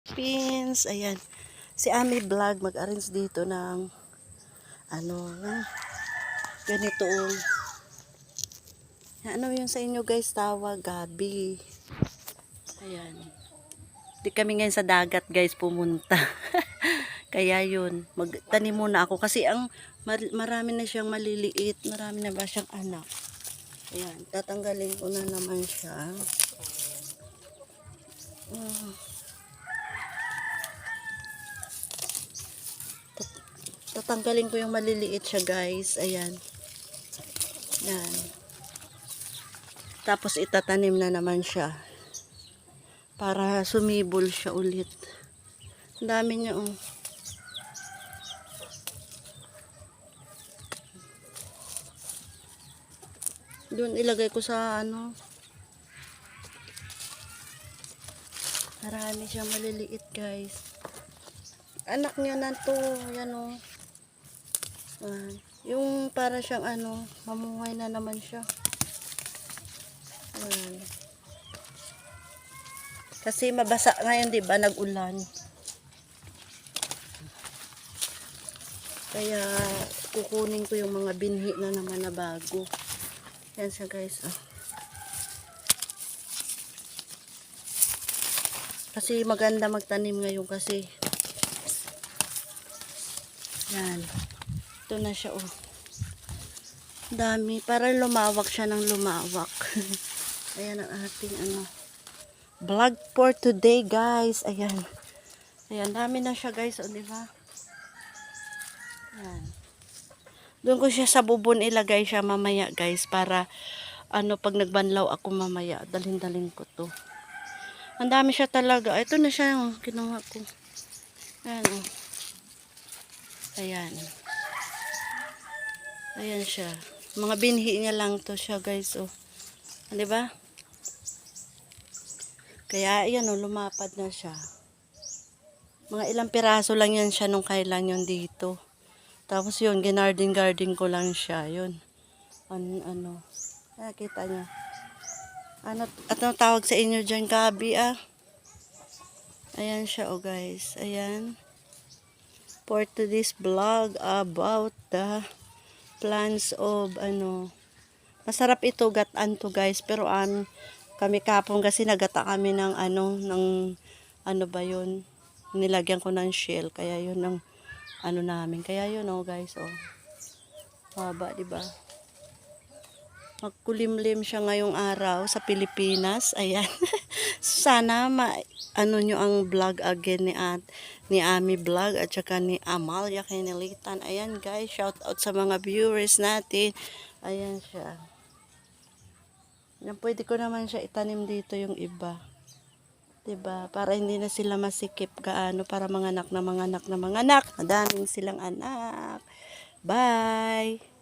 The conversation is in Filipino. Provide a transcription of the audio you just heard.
Pins, ayan. Si Ami Vlog mag-arrange dito ng ng ganito. Ano yun sa inyo guys, tawag gabi. Ayan. Di kami ngayon sa dagat guys pumunta. Kaya yun, magtanim muna ako kasi ang marami na siyang maliliit, marami na ba siyang anak. Ayan, tatanggalin ko na naman siya. Tatanggalin ko yung maliliit siya guys. Ayan. Yan. Tapos itatanim na naman siya. Para sumibol siya ulit. Ang dami niya oh. Doon ilagay ko sa marami siyang maliliit guys. Anak niya na to. Yan oh. Yung para siyang mamuhay na naman siya. Kasi mabasa ngayon, 'di ba? Nag-ulan. Kaya kukunin ko yung mga binhi na naman na bago. Yan siya, guys. Oh. Kasi maganda magtanim ngayon kasi yan. Ito na siya, oh. Dami. Para lumawak siya ng lumawak. Ayan ang ating vlog for today, guys. Ayan. Ayan, dami na siya, guys. O, diba? Ayan. Doon ko siya sa bubon ilagay siya mamaya, guys. Para, pag nagbanlaw ako mamaya, dalhin-dalhin ko to. Ang dami siya talaga. Ito na siya yung kinuha ko. Ayan, oh. Ayan. Ayan siya. Mga binhi niya lang to siya, guys, oh. Diba? Kaya, ayan, oh, lumapad na siya. Mga ilang piraso lang yan siya nung kailan yun dito. Tapos yun, ginarding-garding ko lang siya. Yun. Kita niya. Ano tawag sa inyo dyan, gabi, ah? Ayan siya, oh, guys. Ayan. For today's vlog about the plants of, masarap ito, gataan to, guys. Pero, kami kapon kasi nagata kami ng, ba yun? Nilagyan ko ng shell. Kaya yun ang, namin. Kaya yun, oh, guys, oh. Haba, diba? Magkulimlim siya ngayong araw sa Pilipinas. Ayan. Sana nyo ang vlog again ni Ami Vlog at saka ni Amalia Kinilitan. Ayan, guys, shout out sa mga viewers natin. Ayan siya. Yan, pwede ko naman siya itanim dito yung iba. 'Di ba? Para hindi na sila masikip gaano, para manganak na manganak na manganak. Madaming silang anak. Bye.